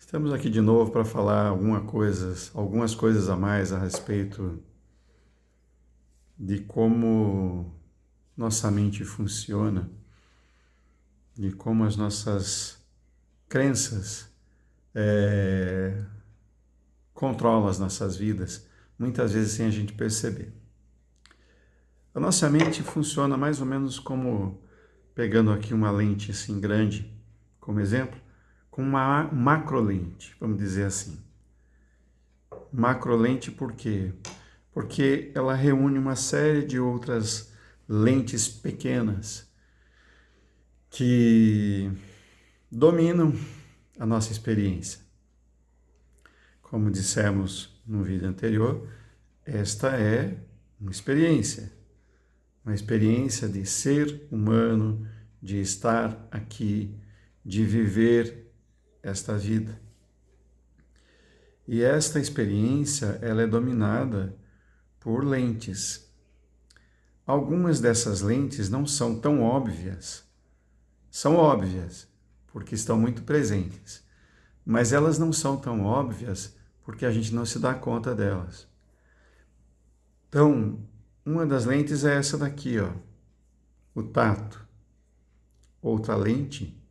Estamos aqui de novo para falar algumas coisas a mais a respeito de como nossa mente funciona, de como as nossas crenças controlam as nossas vidas, muitas vezes sem a gente perceber. A nossa mente funciona mais ou menos como, pegando aqui uma lente assim grande como exemplo, com uma macrolente, vamos dizer assim. Macrolente por quê? Porque ela reúne uma série de outras lentes pequenas que dominam a nossa experiência. Como dissemos no vídeo anterior, esta é uma experiência de ser humano, de estar aqui, de viver esta vida. E esta experiência, ela é dominada por lentes. Algumas dessas lentes não são tão óbvias. São óbvias, porque estão muito presentes. Mas elas não são tão óbvias porque a gente não se dá conta delas. Então, uma das lentes é essa daqui, ó, o tato. Outra lente,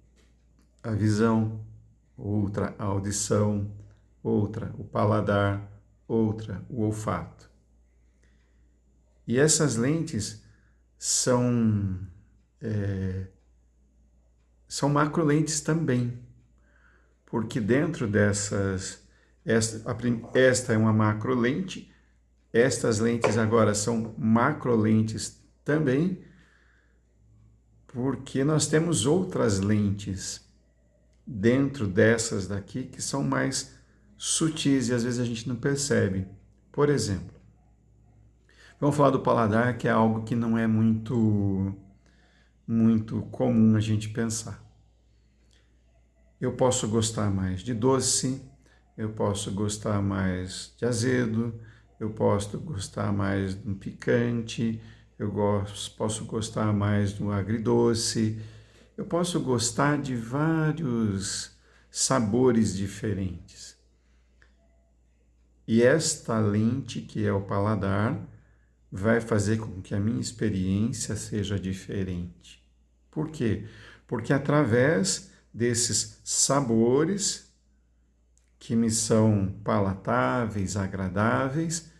a visão. Outra, a audição. Outra, o paladar. Outra, o olfato. E essas lentes são macrolentes também, porque dentro dessas, esta é uma macrolente, estas lentes agora são macrolentes também, porque nós temos outras lentes dentro dessas daqui que são mais sutis e às vezes a gente não percebe. Por exemplo, vamos falar do paladar, que é algo que não é muito comum a gente pensar. Eu posso gostar mais de doce, eu posso gostar mais de azedo, eu posso gostar mais do picante, posso gostar mais do agridoce, eu posso gostar de vários sabores diferentes. E esta lente, que é o paladar, vai fazer com que a minha experiência seja diferente. Por quê? Porque através desses sabores que me são palatáveis, agradáveis,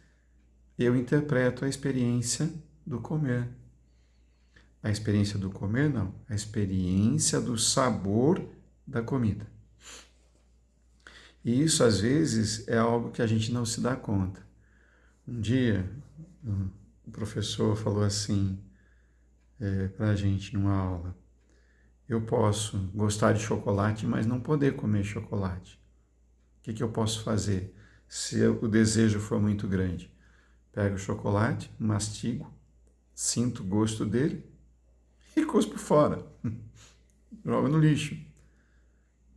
eu interpreto a experiência do comer. A experiência do comer, não. A experiência do sabor da comida. E isso, às vezes, é algo que a gente não se dá conta. Um dia, o professor falou assim para a gente numa aula: eu posso gostar de chocolate, mas não poder comer chocolate. O que eu posso fazer se o desejo for muito grande? Pego o chocolate, mastigo, sinto o gosto dele e cuspo fora. Jogo no lixo.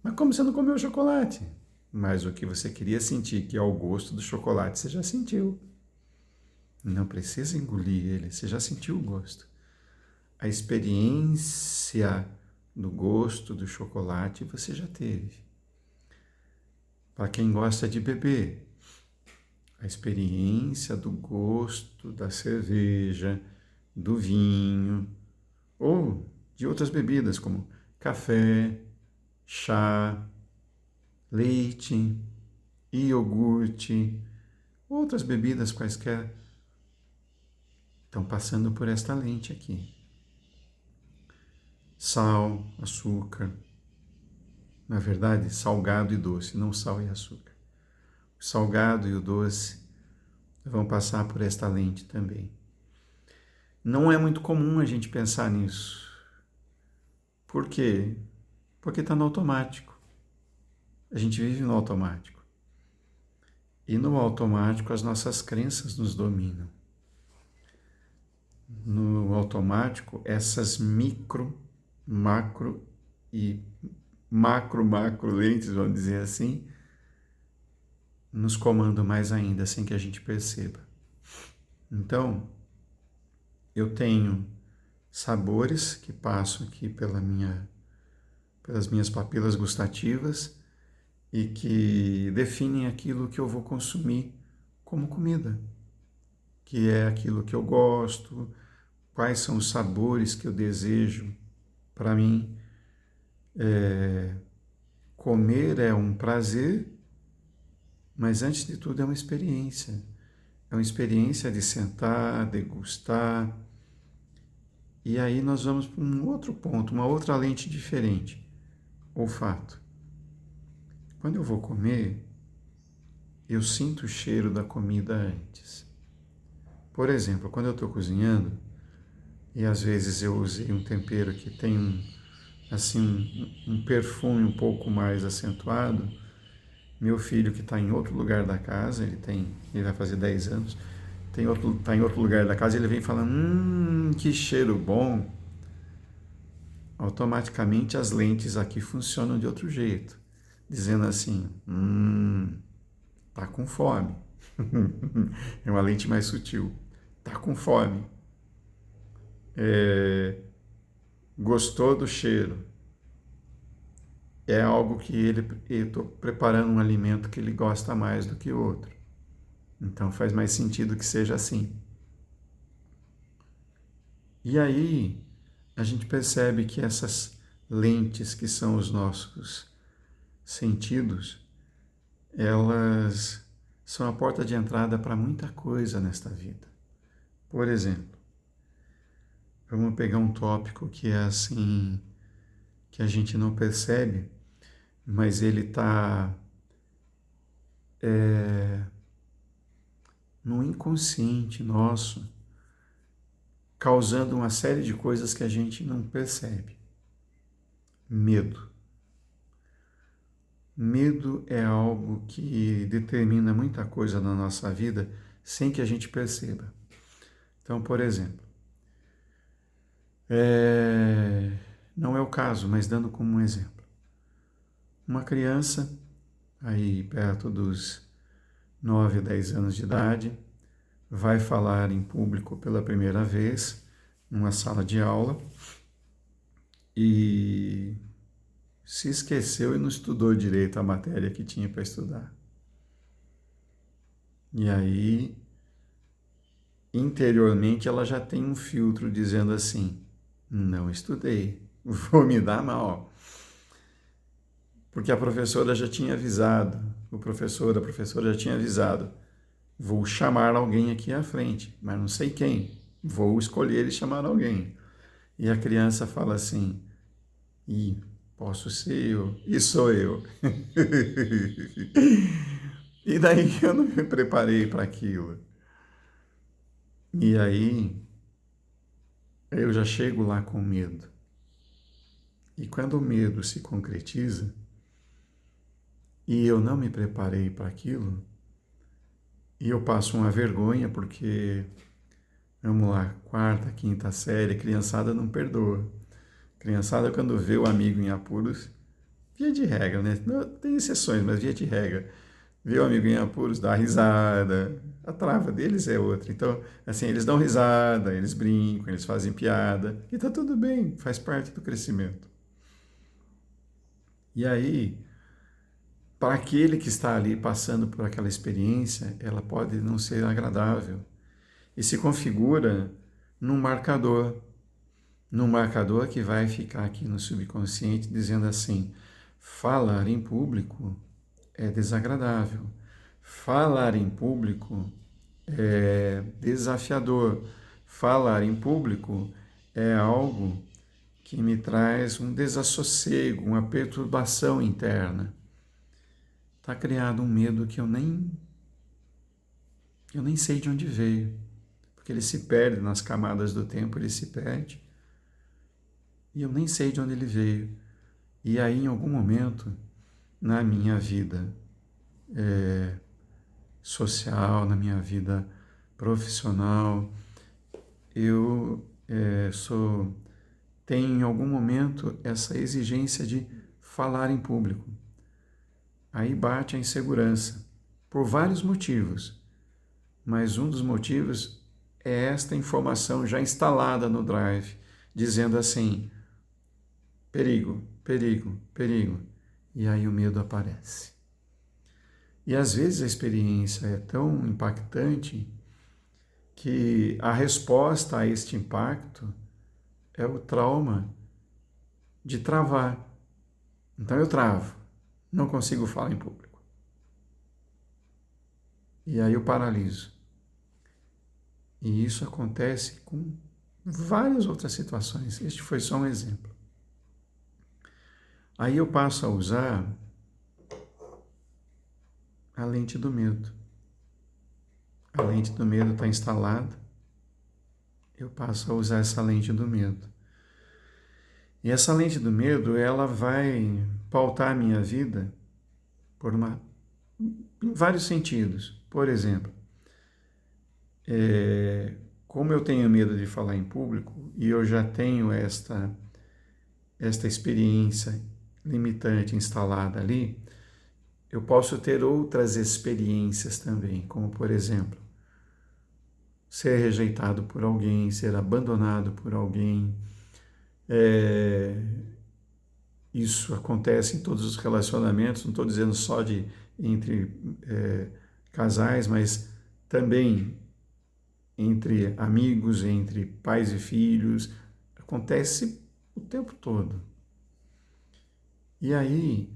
Mas como você não comeu chocolate? Mas o que você queria sentir, que é o gosto do chocolate, você já sentiu. Não precisa engolir ele, você já sentiu o gosto. A experiência do gosto do chocolate você já teve. Para quem gosta de beber, a experiência do gosto da cerveja, do vinho ou de outras bebidas como café, chá, leite, iogurte, outras bebidas quaisquer, estão passando por esta lente aqui. Sal, açúcar, na verdade, salgado e doce, não sal e açúcar. O salgado e o doce vão passar por esta lente também. Não é muito comum a gente pensar nisso. Por quê? Porque está no automático. A gente vive no automático. E no automático as nossas crenças nos dominam. No automático, essas micro, macro e macro lentes, vamos dizer assim, nos comandam mais ainda, sem que a gente perceba. Então, eu tenho sabores que passam aqui pelas minhas papilas gustativas e que definem aquilo que eu vou consumir como comida, que é aquilo que eu gosto, quais são os sabores que eu desejo. Para mim, comer é um prazer, mas antes de tudo é uma experiência. É uma experiência de sentar, degustar. E aí nós vamos para um outro ponto, uma outra lente diferente. Olfato. Quando eu vou comer, eu sinto o cheiro da comida antes. Por exemplo, quando eu estou cozinhando, e às vezes eu usei um tempero que tem um perfume um pouco mais acentuado, meu filho que está em outro lugar da casa, ele vai fazer 10 anos, está em outro lugar da casa, ele vem falando, que cheiro bom. Automaticamente as lentes aqui funcionam de outro jeito, dizendo assim, tá com fome. É uma lente mais sutil. Tá com fome. Gostou do cheiro. É algo que eu estou preparando um alimento que ele gosta mais do que o outro. Então faz mais sentido que seja assim. E aí a gente percebe que essas lentes que são os nossos sentidos, elas são a porta de entrada para muita coisa nesta vida. Por exemplo, vamos pegar um tópico que é assim, que a gente não percebe, mas ele está no inconsciente nosso, causando uma série de coisas que a gente não percebe. Medo. Medo é algo que determina muita coisa na nossa vida sem que a gente perceba. Então, por exemplo, não é o caso, mas dando como um exemplo. Uma criança, aí perto dos 9 a 10 anos de idade, vai falar em público pela primeira vez, numa sala de aula, e se esqueceu e não estudou direito a matéria que tinha para estudar. E aí, interiormente, ela já tem um filtro dizendo assim, não estudei, vou me dar mal. Porque a professora já tinha avisado, a professora já tinha avisado, vou chamar alguém aqui à frente, mas não sei quem, vou escolher e chamar alguém. E a criança fala assim, posso ser eu, e sou eu. E daí eu não me preparei para aquilo. E aí eu já chego lá com medo. E quando o medo se concretiza, e eu não me preparei para aquilo, e eu passo uma vergonha porque, vamos lá, quarta, quinta série, criançada não perdoa. Criançada, quando vê o amigo em apuros, via de regra, né? Tem exceções, mas via de regra. Vê o amigo em apuros, dá risada. A trava deles é outra. Então, assim, eles dão risada, eles brincam, eles fazem piada. E tá tudo bem, faz parte do crescimento. E aí, para aquele que está ali passando por aquela experiência, ela pode não ser agradável. E se configura num marcador que vai ficar aqui no subconsciente dizendo assim, falar em público é desagradável, falar em público é desafiador, falar em público é algo que me traz um desassossego, uma perturbação interna. Está criado um medo que eu nem sei de onde veio, porque ele se perde nas camadas do tempo, ele se perde, e eu nem sei de onde ele veio. E aí, em algum momento, na minha vida social, na minha vida profissional, eu tenho em algum momento essa exigência de falar em público. Aí bate a insegurança, por vários motivos, mas um dos motivos é esta informação já instalada no drive, dizendo assim, perigo, perigo, perigo. E aí o medo aparece. E às vezes a experiência é tão impactante que a resposta a este impacto é o trauma de travar. Então eu travo, não consigo falar em público. E aí eu paraliso. E isso acontece com várias outras situações. Este foi só um exemplo. Aí eu passo a usar a lente do medo. A lente do medo está instalada. Eu passo a usar essa lente do medo. E essa lente do medo, ela vai pautar a minha vida em vários sentidos. Por exemplo, como eu tenho medo de falar em público e eu já tenho esta experiência limitante instalada ali, eu posso ter outras experiências também, como por exemplo, ser rejeitado por alguém, ser abandonado por alguém. Isso acontece em todos os relacionamentos, não estou dizendo só entre casais, mas também entre amigos, entre pais e filhos, acontece o tempo todo. E aí,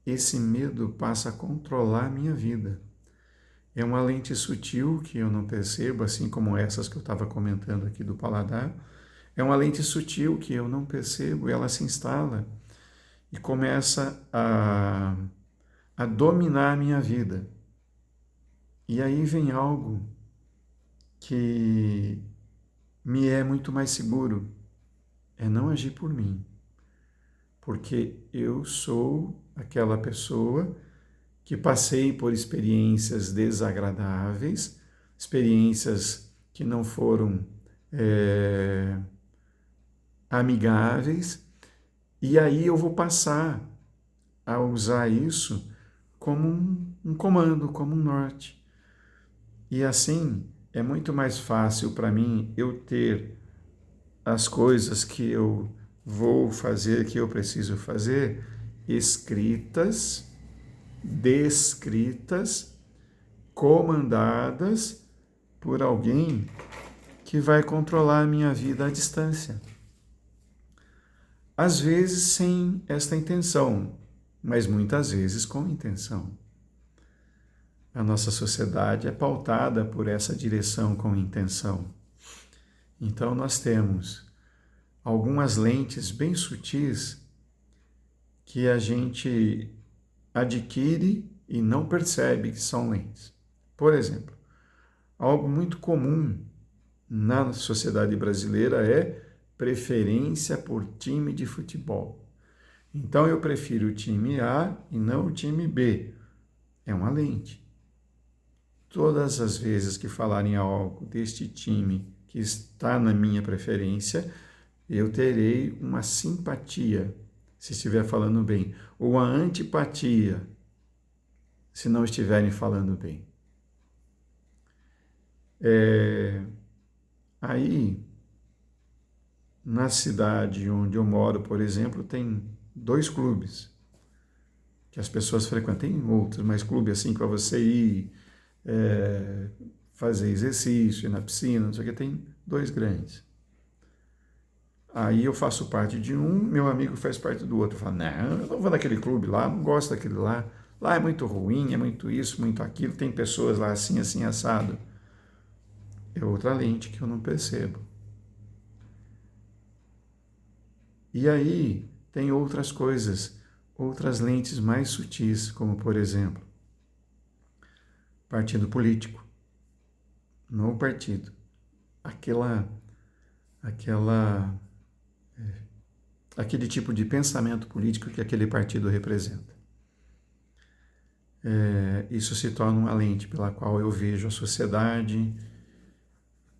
esse medo passa a controlar a minha vida. É uma lente sutil que eu não percebo, assim como essas que eu estava comentando aqui do paladar. É uma lente sutil que eu não percebo, ela se instala e começa a dominar a minha vida. E aí vem algo que me é muito mais seguro, é não agir por mim, porque eu sou aquela pessoa que passei por experiências desagradáveis, experiências que não foram amigáveis, e aí eu vou passar a usar isso como um comando, como um norte. E assim é muito mais fácil para mim eu ter as coisas que eu vou fazer, que eu preciso fazer, escritas, descritas, comandadas por alguém que vai controlar a minha vida à distância. Às vezes sem esta intenção, mas muitas vezes com intenção. A nossa sociedade é pautada por essa direção com intenção. Então nós temos algumas lentes bem sutis que a gente adquire e não percebe que são lentes. Por exemplo, algo muito comum na sociedade brasileira é preferência por time de futebol. Então eu prefiro o time A e não o time B. É uma lente. Todas as vezes que falarem algo deste time que está na minha preferência, eu terei uma simpatia, se estiver falando bem, ou uma antipatia, se não estiverem falando bem. Aí, na cidade onde eu moro, por exemplo, tem 2 clubes que as pessoas frequentam. Tem outros, mas clube assim para você ir fazer exercício, ir na piscina, não sei o que, tem 2 grandes. Aí eu faço parte de um, meu amigo faz parte do outro. Eu falo, não, eu não vou naquele clube lá, não gosto daquele lá. Lá é muito ruim, é muito isso, muito aquilo, tem pessoas lá assim, assim, assado. É outra lente que eu não percebo. E aí tem outras coisas, outras lentes mais sutis, como por exemplo, partido político. Não o partido. Aquele tipo de pensamento político que aquele partido representa. Isso se torna uma lente pela qual eu vejo a sociedade,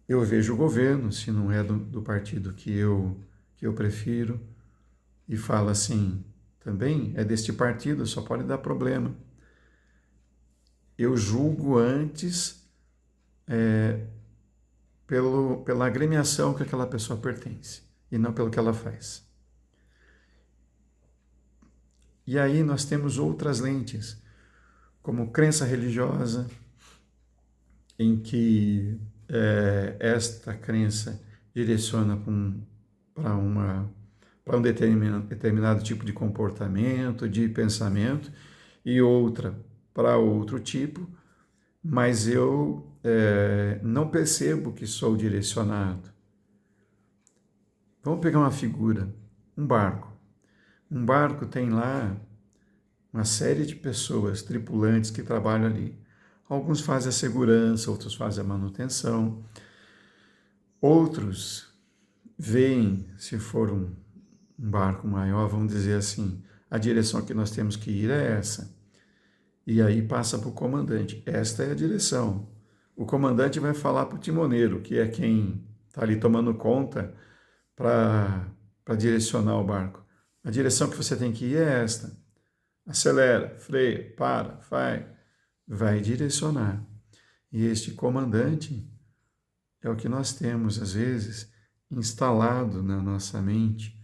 eu vejo o governo, se não é do partido que eu prefiro, e falo assim, também é deste partido, só pode dar problema. Eu julgo antes pela agremiação que aquela pessoa pertence, e não pelo que ela faz. E aí nós temos outras lentes. como crença religiosa, em que esta crença direciona para para um determinado tipo de comportamento, de pensamento, e outra para outro tipo, mas eu não percebo que sou direcionado. Vamos pegar uma figura, um barco. Um barco tem lá uma série de pessoas, tripulantes que trabalham ali. Alguns fazem a segurança, outros fazem a manutenção, outros veem, se for um barco maior, vamos dizer assim, a direção que nós temos que ir é essa. E aí passa para o comandante. Esta é a direção. O comandante vai falar para o timoneiro, que é quem está ali tomando conta para direcionar o barco. A direção que você tem que ir é esta. Acelera, freia, para, vai direcionar. E este comandante é o que nós temos, às vezes, instalado na nossa mente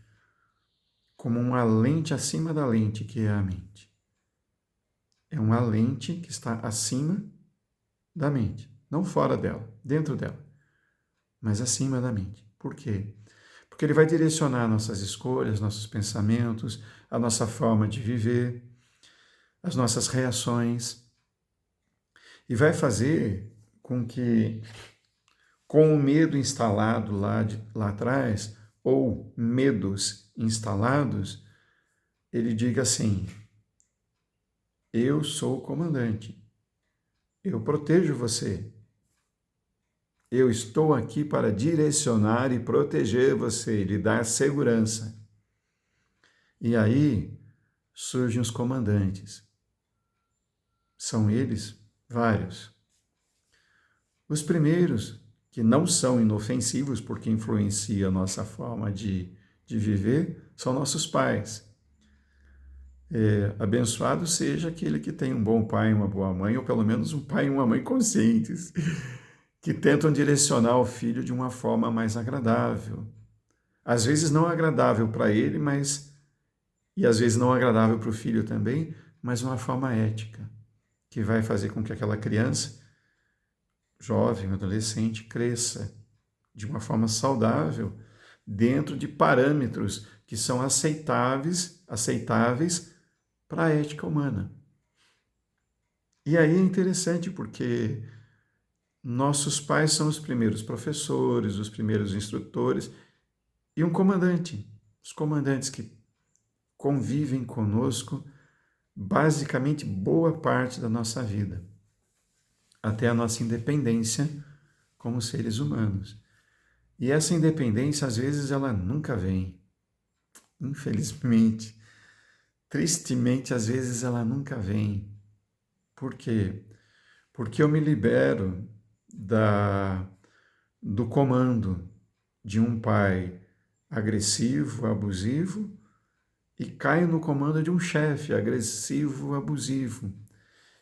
como uma lente acima da lente, que é a mente. É uma lente que está acima da mente, não fora dela, dentro dela, mas acima da mente. Por quê? Porque ele vai direcionar nossas escolhas, nossos pensamentos, a nossa forma de viver, as nossas reações, e vai fazer com que, com o medo instalado lá atrás, ou medos instalados, ele diga assim: eu sou o comandante, eu protejo você, eu estou aqui para direcionar e proteger você, lhe dar segurança. E aí surgem os comandantes. São eles vários. Os primeiros, que não são inofensivos porque influenciam a nossa forma de viver, são nossos pais. Abençoado seja aquele que tem um bom pai e uma boa mãe, ou pelo menos um pai e uma mãe conscientes, que tentam direcionar o filho de uma forma mais agradável. Às vezes não agradável para ele, e às vezes não agradável para o filho também, mas uma forma ética, que vai fazer com que aquela criança, jovem, adolescente, cresça de uma forma saudável, dentro de parâmetros que são aceitáveis para a ética humana. E aí é interessante porque nossos pais são os primeiros professores, os primeiros instrutores e um comandante. Os comandantes que convivem conosco basicamente boa parte da nossa vida, até a nossa independência como seres humanos. E essa independência, às vezes, ela nunca vem. Infelizmente, tristemente, às vezes ela nunca vem. Por quê? Porque eu me libero do comando de um pai agressivo, abusivo, e caio no comando de um chefe agressivo, abusivo,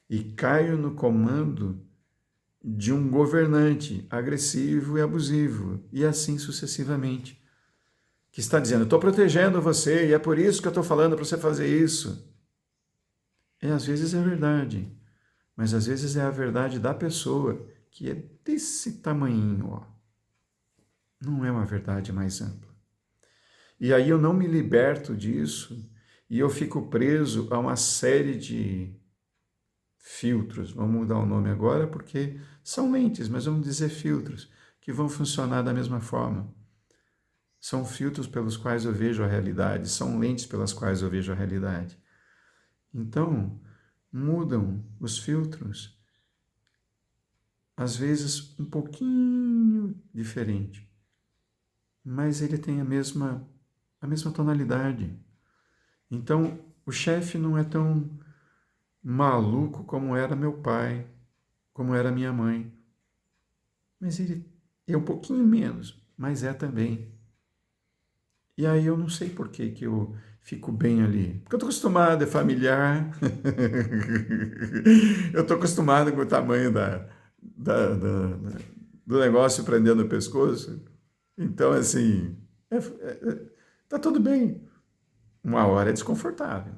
e caio no comando de um governante agressivo e abusivo, e assim sucessivamente, que está dizendo: estou protegendo você e é por isso que eu estou falando para você fazer isso. E às vezes é verdade, mas às vezes é a verdade da pessoa, que é desse tamanhinho, ó. Não é uma verdade mais ampla. E aí eu não me liberto disso e eu fico preso a uma série de filtros. Vamos mudar o nome agora porque são lentes, mas vamos dizer filtros, que vão funcionar da mesma forma. São filtros pelos quais eu vejo a realidade, são lentes pelas quais eu vejo a realidade. Então, mudam os filtros, às vezes um pouquinho diferente, mas ele tem a mesma tonalidade. Então, o chefe não é tão maluco como era meu pai, como era minha mãe, mas ele é um pouquinho menos, mas é também. E aí eu não sei por que eu fico bem ali. Porque eu estou acostumado, é familiar. Eu estou acostumado com o tamanho do negócio prendendo o pescoço. Então, assim, tá tudo bem. Uma hora é desconfortável.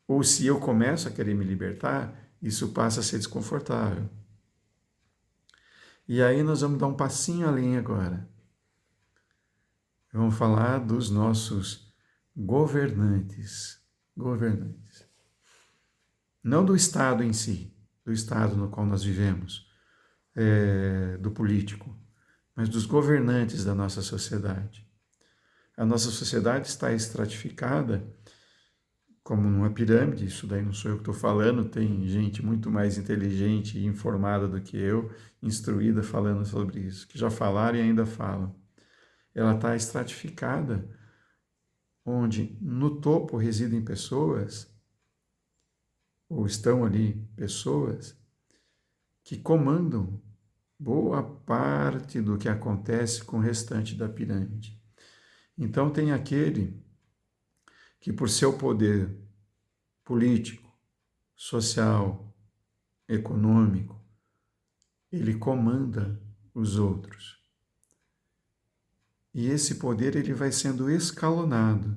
Ou se eu começo a querer me libertar, isso passa a ser desconfortável. E aí nós vamos dar um passinho além agora. Vamos falar dos nossos governantes. Governantes. Não do Estado em si, do Estado no qual nós vivemos, do político, mas dos governantes da nossa sociedade. A nossa sociedade está estratificada como numa pirâmide, isso daí não sou eu que estou falando, tem gente muito mais inteligente e informada do que eu, instruída falando sobre isso, que já falaram e ainda falam. Ela está estratificada, onde no topo residem pessoas, ou estão ali pessoas, que comandam boa parte do que acontece com o restante da pirâmide. Então tem aquele que por seu poder político, social, econômico, ele comanda os outros. E esse poder ele vai sendo escalonado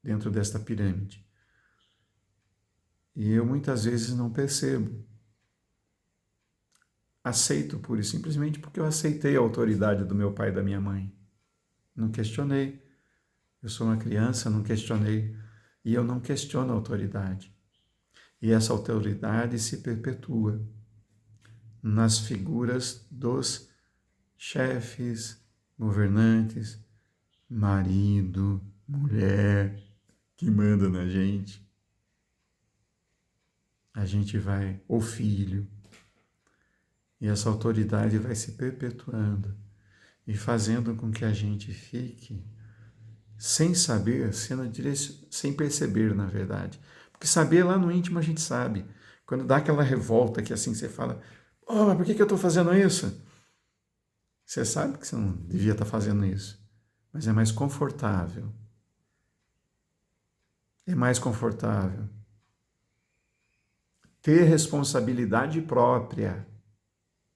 dentro desta pirâmide. E eu muitas vezes não percebo. Aceito pura e simplesmente porque eu aceitei a autoridade do meu pai e da minha mãe. Não questionei. Eu sou uma criança, não questionei. E eu não questiono a autoridade. E essa autoridade se perpetua nas figuras dos chefes, governantes, marido, mulher, que manda na gente. A gente vai, ou filho, e essa autoridade vai se perpetuando e fazendo com que a gente fique sem saber, sem perceber, na verdade. Porque saber lá no íntimo a gente sabe. Quando dá aquela revolta que assim você fala, oh, mas por que eu estou fazendo isso? Você sabe que você não devia estar fazendo isso, mas é mais confortável. É mais confortável ter responsabilidade própria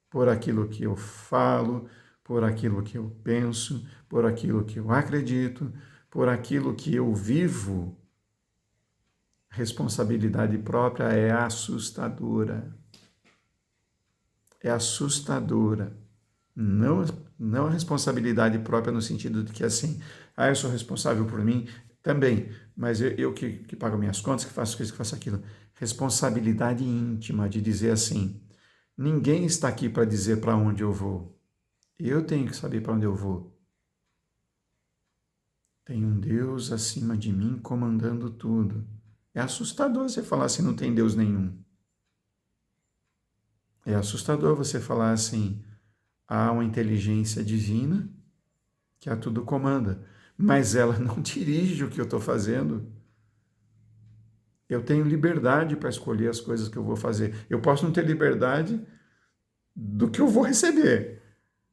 por aquilo que eu falo, por aquilo que eu penso, por aquilo que eu acredito, por aquilo que eu vivo. Responsabilidade própria é assustadora. É assustadora. Não a responsabilidade própria no sentido de que assim, eu sou responsável por mim, também, mas eu que pago minhas contas, que faço isso, que faço aquilo. Responsabilidade íntima de dizer assim, ninguém está aqui para dizer para onde eu vou. Eu tenho que saber para onde eu vou. Tem um Deus acima de mim comandando tudo. É assustador você falar assim, não tem Deus nenhum. É assustador você falar assim, há uma inteligência divina que a tudo comanda, mas ela não dirige o que eu estou fazendo. Eu tenho liberdade para escolher as coisas que eu vou fazer. Eu posso não ter liberdade do que eu vou receber,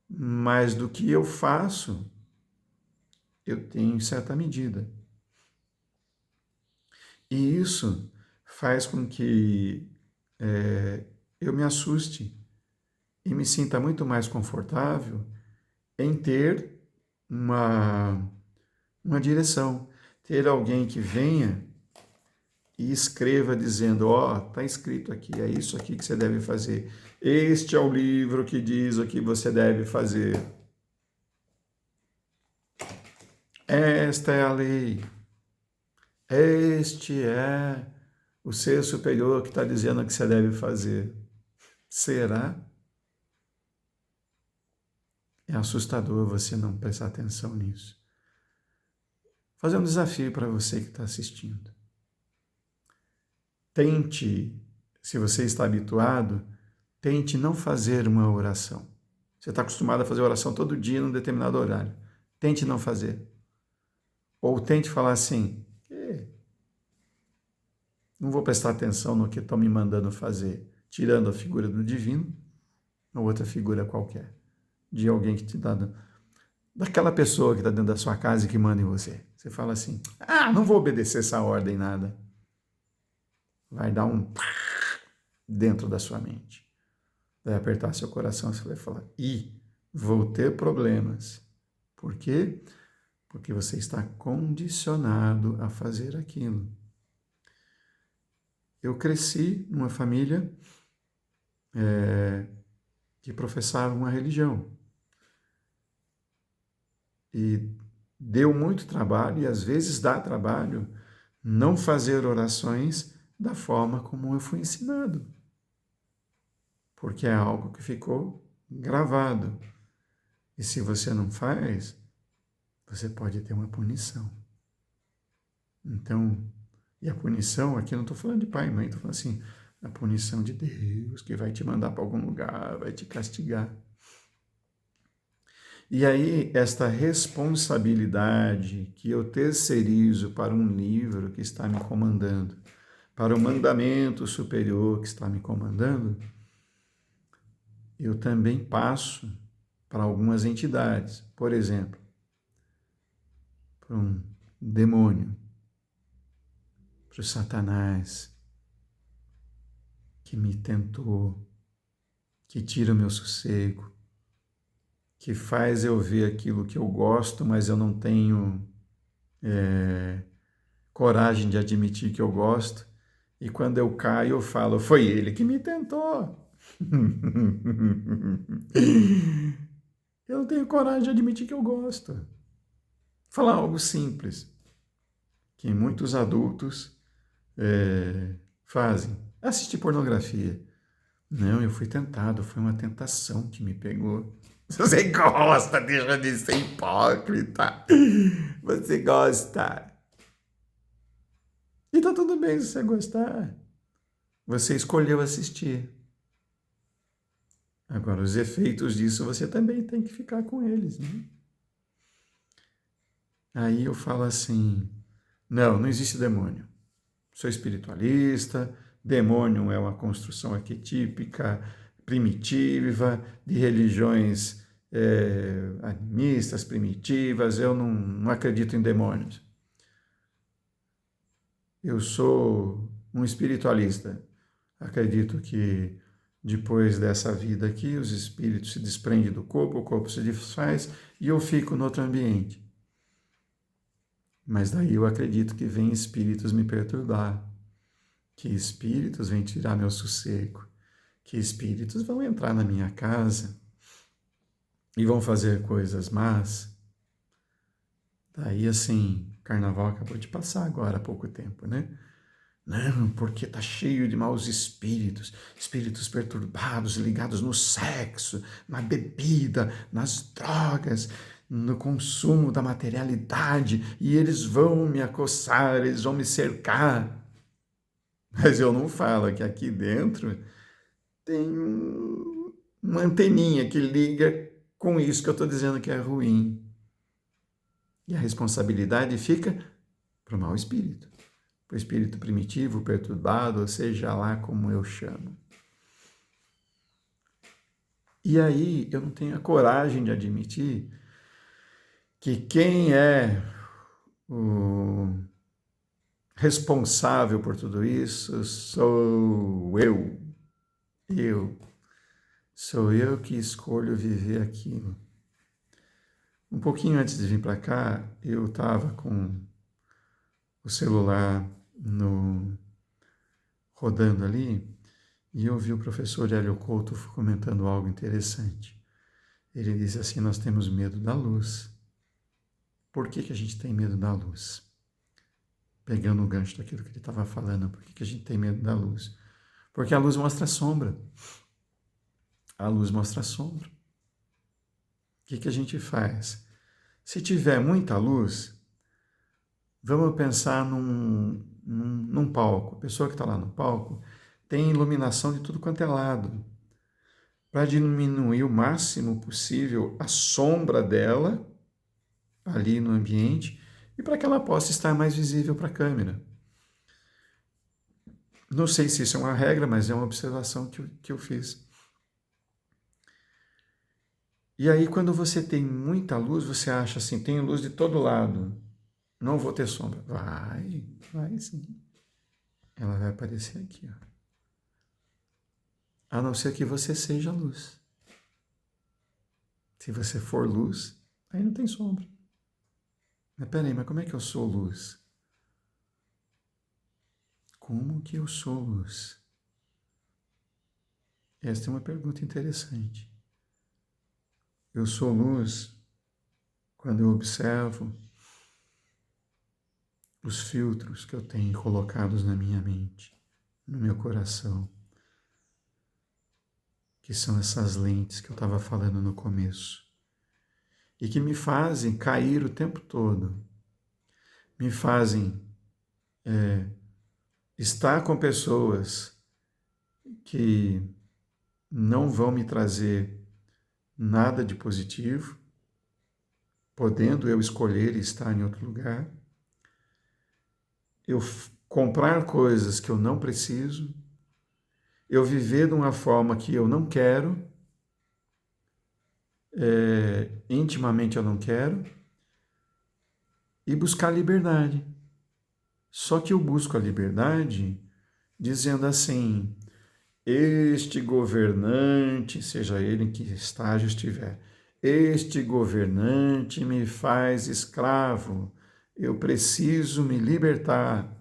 mas do que eu faço, eu tenho em certa medida. E isso faz com que eu me assuste e me sinta muito mais confortável em ter uma direção, ter alguém que venha e escreva dizendo, está escrito aqui, é isso aqui que você deve fazer. Este é o livro que diz o que você deve fazer. Esta é a lei. Este é o ser superior que está dizendo o que você deve fazer. Será? É assustador você não prestar atenção nisso. Vou fazer um desafio para você que está assistindo. Tente, se você está habituado, tente não fazer uma oração. Você está acostumado a fazer oração todo dia num determinado horário. Tente não fazer. Ou tente falar assim, não vou prestar atenção no que estão me mandando fazer, tirando a figura do divino ou outra figura qualquer, de alguém que te dá, daquela pessoa que está dentro da sua casa e que manda em você. Você fala assim, não vou obedecer essa ordem, nada. Vai dar um dentro da sua mente. Vai apertar seu coração, você vai falar, vou ter problemas. Por quê? Porque você está condicionado a fazer aquilo. Eu cresci numa família que professava uma religião. E deu muito trabalho, e às vezes dá trabalho, não fazer orações da forma como eu fui ensinado. Porque é algo que ficou gravado. E se você não faz, você pode ter uma punição. Então, e a punição, aqui eu não estou falando de pai e mãe, estou falando assim, a punição de Deus, que vai te mandar para algum lugar, vai te castigar. E aí, esta responsabilidade que eu terceirizo para um livro que está me comandando, para o mandamento superior que está me comandando, eu também passo para algumas entidades. Por exemplo, para um demônio, para o Satanás, que me tentou, que tira o meu sossego, que faz eu ver aquilo que eu gosto, mas eu não tenho coragem de admitir que eu gosto. E quando eu caio, eu falo, foi ele que me tentou. Eu não tenho coragem de admitir que eu gosto. Falar algo simples, que muitos adultos fazem. Assistir pornografia. Não, eu fui tentado, foi uma tentação que me pegou. Você gosta, deixa de ser hipócrita. Você gosta. E tá tudo bem se você gostar. Você escolheu assistir. Agora, os efeitos disso você também tem que ficar com eles, né? Aí eu falo assim: não, não existe demônio. Sou espiritualista, demônio é uma construção arquetípica, primitiva, de religiões animistas, primitivas, eu não acredito em demônios. Eu sou um espiritualista. Acredito que depois dessa vida aqui, os espíritos se desprendem do corpo, o corpo se desfaz e eu fico no outro ambiente. Mas daí eu acredito que vem espíritos me perturbar, que espíritos vêm tirar meu sossego, que espíritos vão entrar na minha casa e vão fazer coisas más. Daí, assim, carnaval acabou de passar agora há pouco tempo, né? Não, porque tá cheio de maus espíritos, espíritos perturbados, ligados no sexo, na bebida, nas drogas, no consumo da materialidade, e eles vão me acossar, eles vão me cercar. Mas eu não falo que aqui dentro tem uma anteninha que liga com isso que eu estou dizendo que é ruim. E a responsabilidade fica para o mau espírito, para o espírito primitivo, perturbado, ou seja lá como eu chamo. E aí eu não tenho a coragem de admitir que quem é o responsável por tudo isso sou eu. Eu. Sou eu que escolho viver aquilo. Um pouquinho antes de vir para cá, eu estava com o celular rodando ali e eu vi o professor Hélio Couto comentando algo interessante. Ele disse assim: nós temos medo da luz. Por que a gente tem medo da luz? Pegando o gancho daquilo que ele estava falando, por que a gente tem medo da luz? Porque a luz mostra a sombra. A luz mostra a sombra. O que a gente faz? Se tiver muita luz, vamos pensar num palco. A pessoa que está lá no palco tem iluminação de tudo quanto é lado. Para diminuir o máximo possível a sombra dela ali no ambiente e para que ela possa estar mais visível para a câmera. Não sei se isso é uma regra, mas é uma observação que eu fiz. E aí, quando você tem muita luz, você acha assim, tem luz de todo lado, não vou ter sombra. Vai sim. Ela vai aparecer aqui, ó. A não ser que você seja luz. Se você for luz, aí não tem sombra. Mas peraí, mas como é que eu sou luz? como que eu sou luz? Esta é uma pergunta interessante. Eu sou luz quando eu observo os filtros que eu tenho colocados na minha mente, no meu coração, que são essas lentes que eu estava falando no começo, e que me fazem cair o tempo todo, me fazem estar com pessoas que não vão me trazer nada de positivo, podendo eu escolher estar em outro lugar, eu comprar coisas que eu não preciso, eu viver de uma forma que eu não quero, intimamente eu não quero, e buscar liberdade. Só que eu busco a liberdade dizendo assim: este governante, seja ele em que estágio estiver, este governante me faz escravo, eu preciso me libertar.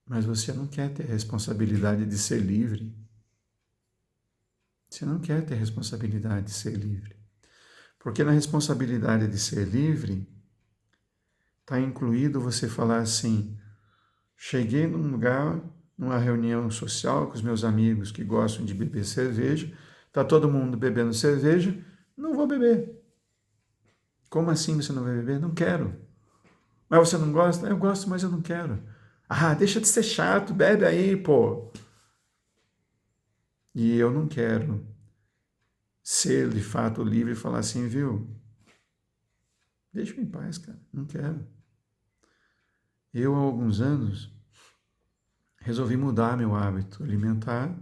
Mas você não quer ter a responsabilidade de ser livre. Você não quer ter a responsabilidade de ser livre. Porque na responsabilidade de ser livre, está incluído você falar assim: cheguei num lugar, numa reunião social com os meus amigos que gostam de beber cerveja, está todo mundo bebendo cerveja, não vou beber. Como assim você não vai beber? Não quero. Mas você não gosta? Eu gosto, mas eu não quero. Ah, deixa de ser chato, bebe aí, pô. E eu não quero ser de fato livre e falar assim, viu? Deixa-me em paz, cara. Não quero. Eu, há alguns anos, resolvi mudar meu hábito alimentar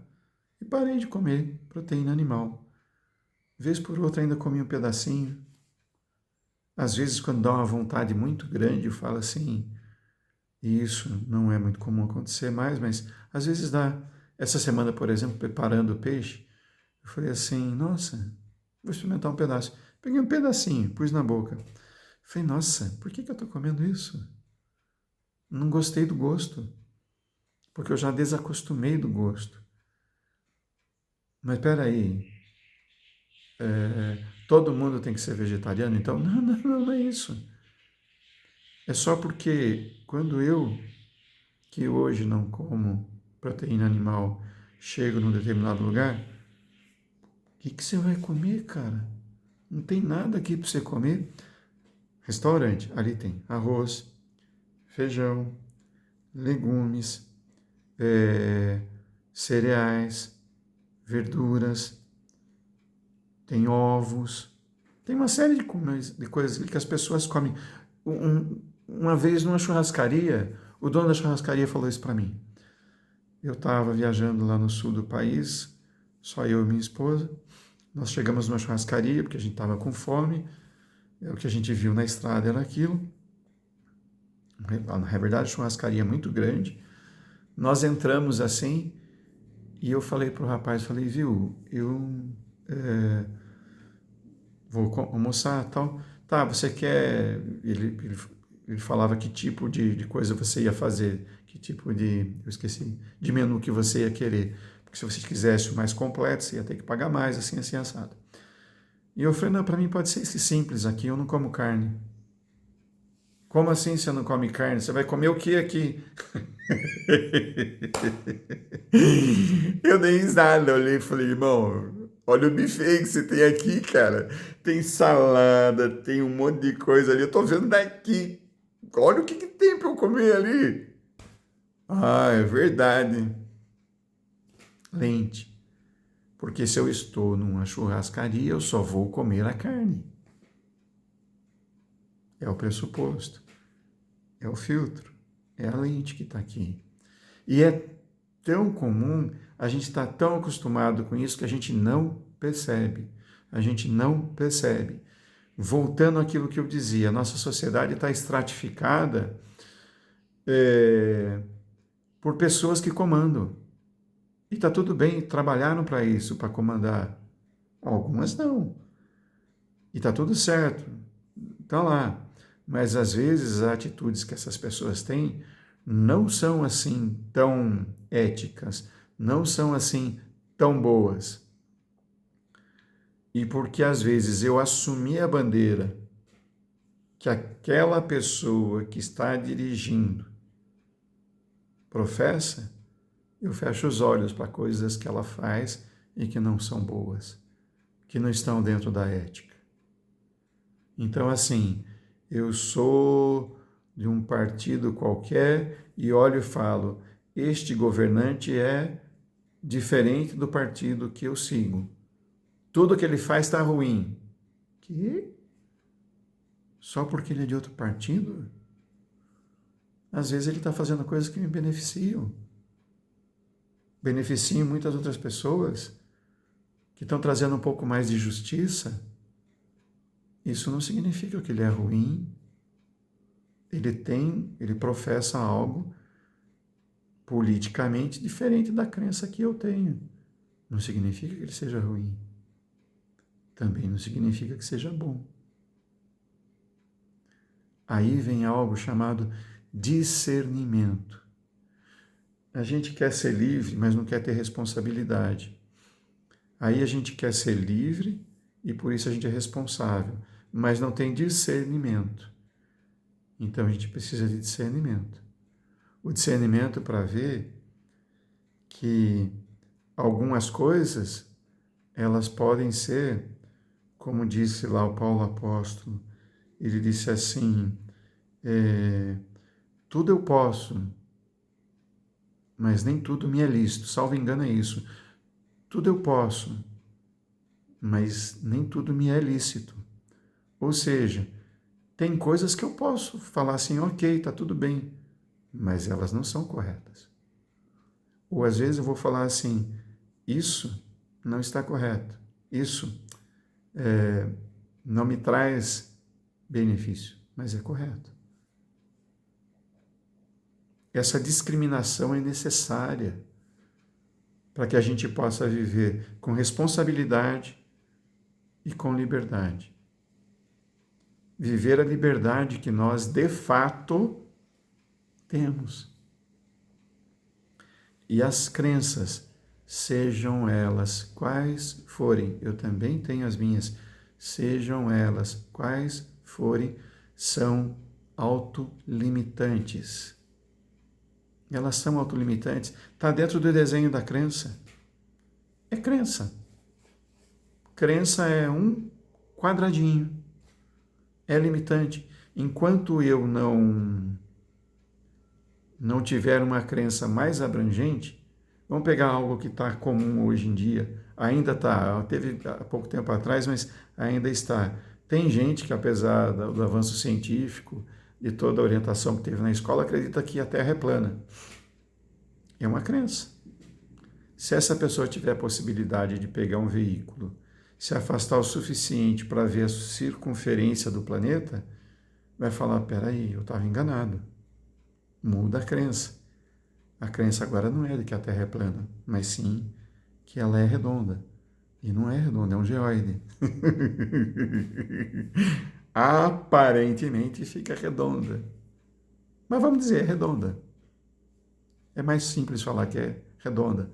e parei de comer proteína animal. Vez por outra ainda comi um pedacinho. Às vezes, quando dá uma vontade muito grande, eu falo assim, e isso não é muito comum acontecer mais, mas às vezes dá. Essa semana, por exemplo, preparando o peixe, eu falei assim, nossa, vou experimentar um pedaço. Peguei um pedacinho, pus na boca. Falei, nossa, por que eu estou comendo isso? Não gostei do gosto, porque eu já desacostumei do gosto. Mas espera aí, todo mundo tem que ser vegetariano? Então, não é isso. É só porque quando eu, que hoje não como proteína animal, chego num determinado lugar, o que você vai comer, cara? Não tem nada aqui para você comer. Restaurante, ali tem arroz, feijão, legumes, cereais, verduras, tem ovos, tem uma série de coisas que as pessoas comem. Uma vez numa churrascaria, o dono da churrascaria falou isso para mim. Eu estava viajando lá no sul do país, só eu e minha esposa. Nós chegamos numa churrascaria porque a gente estava com fome. O que a gente viu na estrada era aquilo. Na verdade, a churrascaria é muito grande. Nós entramos assim e eu falei para o rapaz, falei, viu, eu vou almoçar tal. Tá, você quer... Ele falava que tipo de coisa você ia fazer, que tipo de... Eu esqueci, de menu que você ia querer. Porque se você quisesse o mais completo, você ia ter que pagar mais, assim, assim, assado. E eu falei, não, para mim pode ser esse simples aqui, eu não como carne. Como assim você não come carne? Você vai comer o que aqui? Eu dei risada, olhei e falei, irmão, olha o buffet que você tem aqui, cara. Tem salada, tem um monte de coisa ali. Eu tô vendo daqui. Olha o que tem para eu comer ali. Ah, é verdade. Lente. Porque se eu estou numa churrascaria, eu só vou comer a carne. É o pressuposto. É o filtro. É a lente que está aqui. E é tão comum, a gente está tão acostumado com isso que a gente não percebe. A gente não percebe. Voltando àquilo que eu dizia, a nossa sociedade está estratificada por pessoas que comandam. E está tudo bem, trabalharam para isso, para comandar. Algumas não. E está tudo certo. Está lá. Mas às vezes as atitudes que essas pessoas têm não são assim tão éticas, não são assim tão boas. E porque às vezes eu assumi a bandeira que aquela pessoa que está dirigindo professa, eu fecho os olhos para coisas que ela faz e que não são boas, que não estão dentro da ética. Então, assim, eu sou de um partido qualquer e olho e falo, este governante é diferente do partido que eu sigo. Tudo que ele faz está ruim. Que? Só porque ele é de outro partido? Às vezes ele está fazendo coisas que me beneficiam. Beneficiam muitas outras pessoas que estão trazendo um pouco mais de justiça. Isso não significa que ele é ruim. Ele professa algo politicamente diferente da crença que eu tenho. Não significa que ele seja ruim. Também não significa que seja bom. Aí vem algo chamado discernimento. A gente quer ser livre, mas não quer ter responsabilidade. Aí a gente quer ser livre e por isso a gente é responsável, mas não tem discernimento. Então a gente precisa de discernimento. O discernimento para ver que algumas coisas, elas podem ser, como disse lá o Paulo apóstolo, ele disse assim, tudo eu posso, mas nem tudo me é lícito. Salvo engano é isso. Tudo eu posso, mas nem tudo me é lícito. Ou seja, tem coisas que eu posso falar assim, ok, está tudo bem, mas elas não são corretas. Ou às vezes eu vou falar assim, isso não está correto, isso não me traz benefício, mas é correto. Essa discriminação é necessária para que a gente possa viver com responsabilidade e com liberdade. Viver a liberdade que nós, de fato, temos. E as crenças, sejam elas quais forem, eu também tenho as minhas, sejam elas quais forem, são autolimitantes. Elas são autolimitantes. Está dentro do desenho da crença. É crença. Crença é um quadradinho. É limitante. Enquanto eu não tiver uma crença mais abrangente, vamos pegar algo que está comum hoje em dia, ainda está, teve há pouco tempo atrás, mas ainda está. Tem gente que, apesar do avanço científico, de toda a orientação que teve na escola, acredita que a Terra é plana. É uma crença. Se essa pessoa tiver a possibilidade de pegar um veículo, se afastar o suficiente para ver a circunferência do planeta, vai falar, peraí, eu estava enganado. Muda a crença. A crença agora não é de que a Terra é plana, mas sim que ela é redonda. E não é redonda, é um geoide. Aparentemente fica redonda. Mas vamos dizer, é redonda. É mais simples falar que é redonda.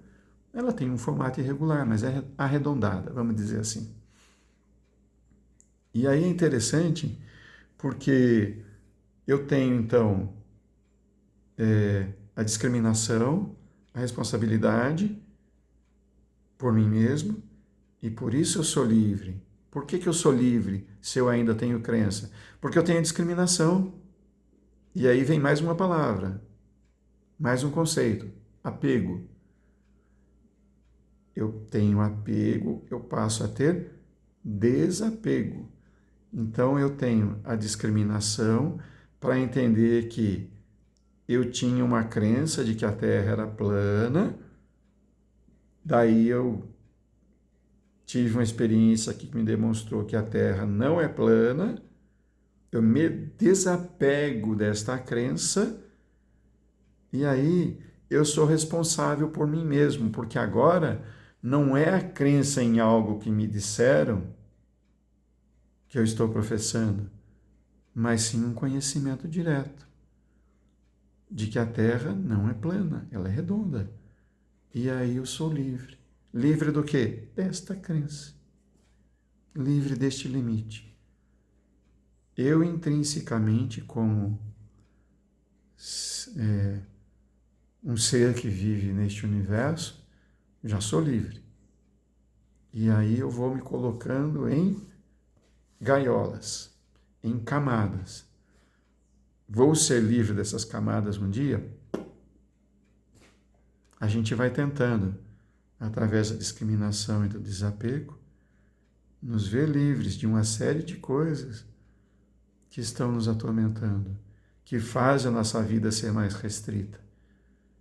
Ela tem um formato irregular, mas é arredondada, vamos dizer assim. E aí é interessante porque eu tenho, então, a discriminação, a responsabilidade por mim mesmo, e por isso eu sou livre. Por que eu sou livre se eu ainda tenho crença? Porque eu tenho a discriminação. E aí vem mais uma palavra, mais um conceito, apego. Eu tenho apego, eu passo a ter desapego. Então eu tenho a discriminação para entender que eu tinha uma crença de que a Terra era plana, daí eu tive uma experiência que me demonstrou que a Terra não é plana, eu me desapego desta crença e aí eu sou responsável por mim mesmo, porque agora não é a crença em algo que me disseram que eu estou professando, mas sim um conhecimento direto. de que a Terra não é plana, ela é redonda. E aí eu sou livre. Livre do quê? Desta crença. Livre deste limite. Eu intrinsecamente, como um ser que vive neste universo, já sou livre. E aí eu vou me colocando em gaiolas, em camadas. Vou ser livre dessas camadas um dia? A gente vai tentando, através da discriminação e do desapego, nos ver livres de uma série de coisas que estão nos atormentando, que fazem a nossa vida ser mais restrita.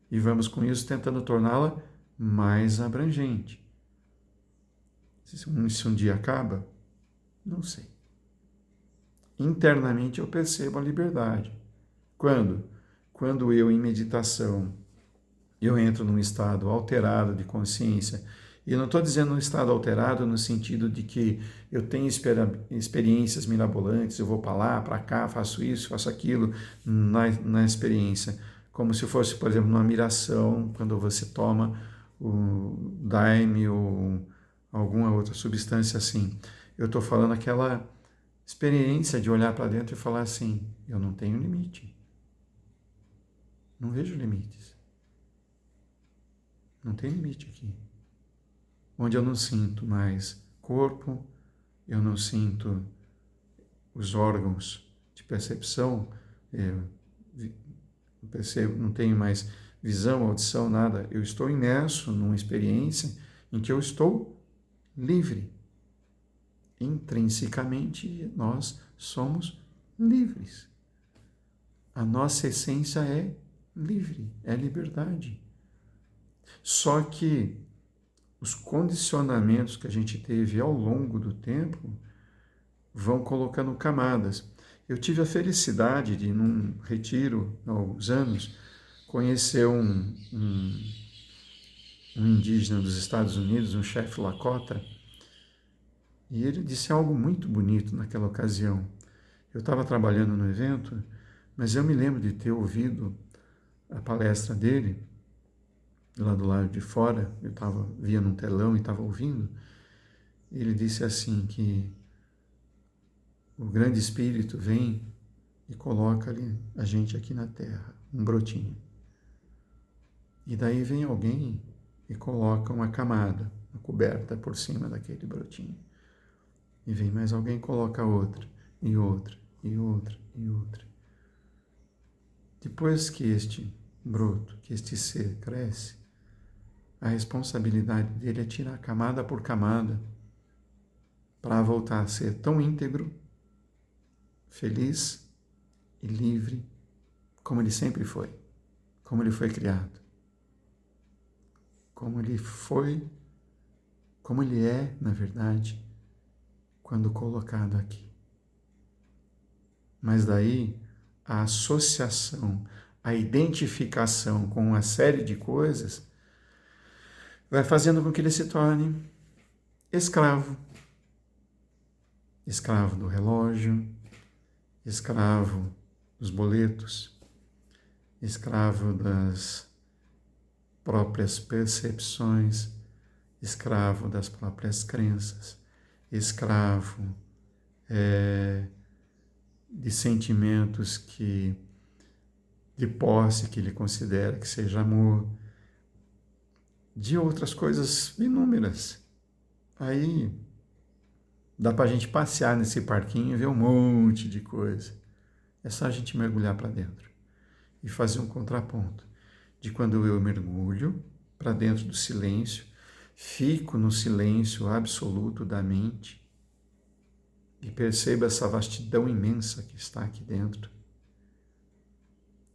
E vamos com isso tentando torná-la mais abrangente. Se um dia acaba, não sei. Internamente eu percebo a liberdade. Quando? Quando eu, em meditação, eu entro num estado alterado de consciência. E eu não estou dizendo um estado alterado no sentido de que eu tenho experiências mirabolantes, eu vou para lá, para cá, faço isso, faço aquilo na experiência. Como se fosse, por exemplo, numa miração, quando você toma o daime ou alguma outra substância assim. Eu estou falando aquela experiência de olhar para dentro e falar assim, eu não tenho limite. Não vejo limites. Não tem limite aqui. Onde eu não sinto mais corpo, eu não sinto os órgãos de percepção, eu percebo, não tenho mais visão, audição, nada. Eu estou imerso numa experiência em que eu estou livre. Intrinsecamente, nós somos livres. A nossa essência é livre, é liberdade. Só que os condicionamentos que a gente teve ao longo do tempo vão colocando camadas. Eu tive a felicidade de, num retiro, há alguns anos, conhecer um indígena dos Estados Unidos, um chefe Lakota, e ele disse algo muito bonito naquela ocasião. Eu estava trabalhando no evento, mas eu me lembro de ter ouvido a palestra dele, lá do lado de fora, via num telão e estava ouvindo. Ele disse assim que o grande espírito vem e coloca ali a gente aqui na terra, um brotinho. E daí vem alguém e coloca uma camada, uma coberta por cima daquele brotinho. E vem mais alguém e coloca outra, e outra, e outra, e outra. Depois que este broto, que este ser cresce, a responsabilidade dele é tirar camada por camada para voltar a ser tão íntegro, feliz e livre como ele sempre foi, como ele foi criado, como ele foi, como ele é, na verdade, quando colocado aqui. Mas daí a associação, a identificação com uma série de coisas vai fazendo com que ele se torne escravo. Escravo do relógio, escravo dos boletos, escravo das próprias percepções, escravo das próprias crenças, escravo de sentimentos de posse que ele considera que seja amor, de outras coisas inúmeras. Aí dá para a gente passear nesse parquinho e ver um monte de coisa. É só a gente mergulhar para dentro e fazer um contraponto de quando eu mergulho para dentro do silêncio, fico no silêncio absoluto da mente e percebo essa vastidão imensa que está aqui dentro,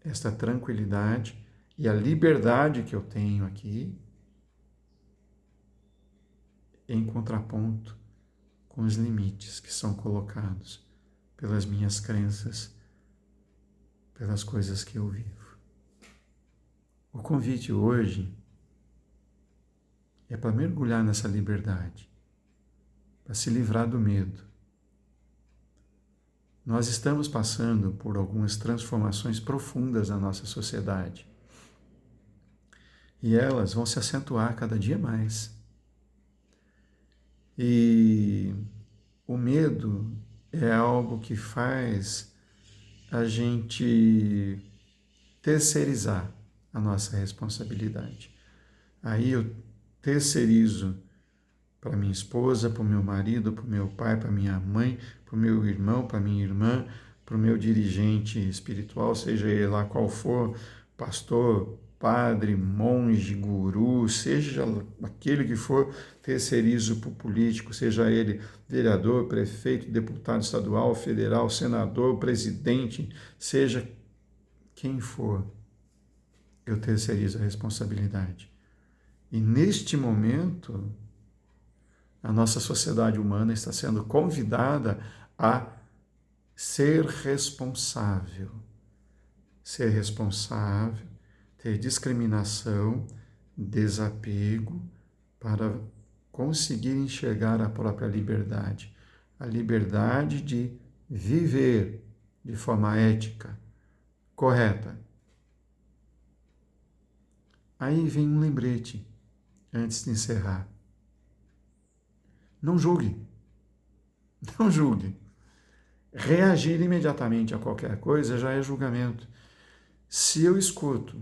esta tranquilidade e a liberdade que eu tenho aqui em contraponto com os limites que são colocados pelas minhas crenças, pelas coisas que eu vivo. O convite hoje é para mergulhar nessa liberdade, para se livrar do medo, Nós estamos passando por algumas transformações profundas na nossa sociedade. E elas vão se acentuar cada dia mais. E o medo é algo que faz a gente terceirizar a nossa responsabilidade. Aí eu terceirizo para minha esposa, para o meu marido, para o meu pai, para minha mãe, para o meu irmão, para minha irmã, para o meu dirigente espiritual, seja ele lá qual for, pastor, padre, monge, guru, seja aquele que for, terceirizo para o político, seja ele vereador, prefeito, deputado estadual, federal, senador, presidente, seja quem for, eu terceirizo a responsabilidade. E neste momento, a nossa sociedade humana está sendo convidada a ser responsável. Ser responsável, ter discriminação, desapego, para conseguir enxergar a própria liberdade. A liberdade de viver de forma ética, correta. Aí vem um lembrete, antes de encerrar. Não julgue. Não julgue. Reagir imediatamente a qualquer coisa já é julgamento. Se eu escuto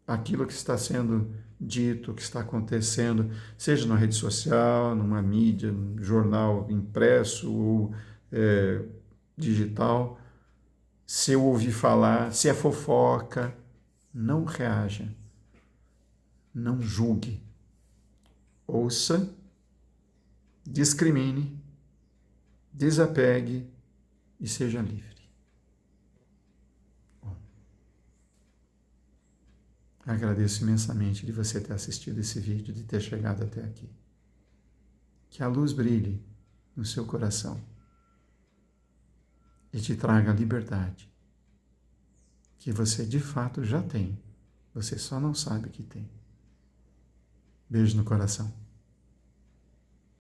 aquilo que está sendo dito, que está acontecendo, seja na rede social, numa mídia, num jornal impresso ou digital, se eu ouvir falar, se é fofoca, não reaja. Não julgue. Ouça, discrimine, desapegue e seja livre. Bom, agradeço imensamente de você ter assistido esse vídeo, de ter chegado até aqui. Que a luz brilhe no seu coração e te traga a liberdade que você de fato já tem, você só não sabe que tem. Beijo no coração.